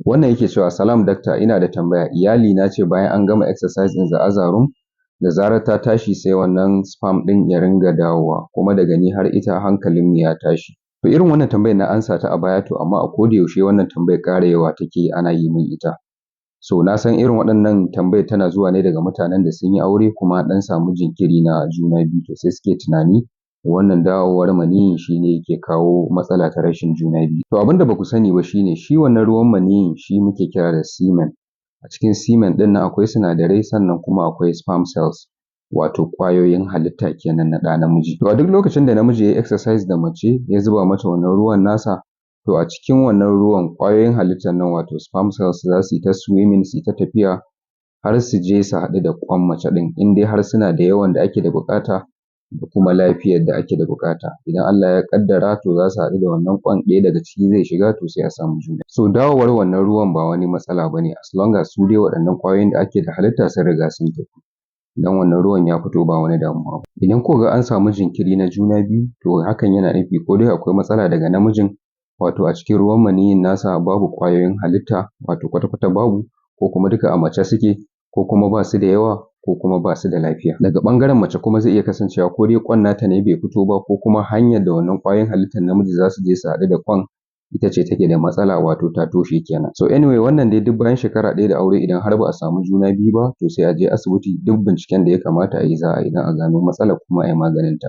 Wannan yake cewa salam dakta, ina da tambaya. Iyali na ce bayan an gama exercise in the other room da zarar ta tashi sai wannan sperm ɗin ya ringa dawowa kuma daga ni har ita hankalinmu ya tashi. To irin wannan tambayar na ansa ta a baya to amma a koda yaushe wannan tambayar ƙara yawa take ana yi min ita. So na san irin waɗannan tambayar tana zuwa ne daga mutanen da sun yi aure kuma an ɗan samu jinkiri na juna biyu to sai suke tunani wannan dawowar maniyyin shi ne yake kawo matsala ta rashin juna biyu. To abin da ba ku sani ba shi ne shi wannan ruwan maniyyin shi muke kira da semen. A cikin semen ɗin nan akwai sinadarai sannan kuma akwai sperm cells wato ƙwayoyin halitta kenan na ɗa namiji. To a duk lokacin da namiji ya yi exercise da mace ya zuba mata wannan ruwan nasa to a cikin wannan ruwan ƙwayoyin halittar nan wato sperm cells za su yi ta swimming su yi ta tafiya har su je su haɗu da ƙwan mace ɗin in dai har suna da yawan da ake da buƙata da kuma lafiyar da ake da buƙata. Idan Allah ya ƙaddara to za su haɗu da wannan ƙwan ɗaya daga ciki zai shiga to sai a samu juna. So dawowar wannan ruwan ba wani matsala ba ne as long as su dai waɗannan ƙwayoyin da ake da halitta sun riga sun tafi. Idan wannan ruwan ya fito ba wani damuwa ba. Idan kuka ga an samu jinkiri na juna biyu to hakan yana nufi ko dai akwai matsala daga namijin wato a cikin ruwan maniyyin nasa babu ƙwayoyin halitta wato kwata-kwata babu ko kuma duka a mace suke ko kuma ba su da yawa ko kuma ba su da lafiya. Daga ɓangaren mace kuma zai iya kasancewa ko dai ƙwan nata ne bai fito ba ko kuma hanyar da wannan ƙwayoyin halittar namiji za su je su haɗu da ƙwan ita ce take da matsala wato ta toshe kenan. So anyway wannan dai duk bayan shekara ɗaya da aure idan har ba a samu juna biyu ba to sai a je asibiti duk binciken da ya kamata a yi za a yi don a gano matsalar kuma a yi maganinta.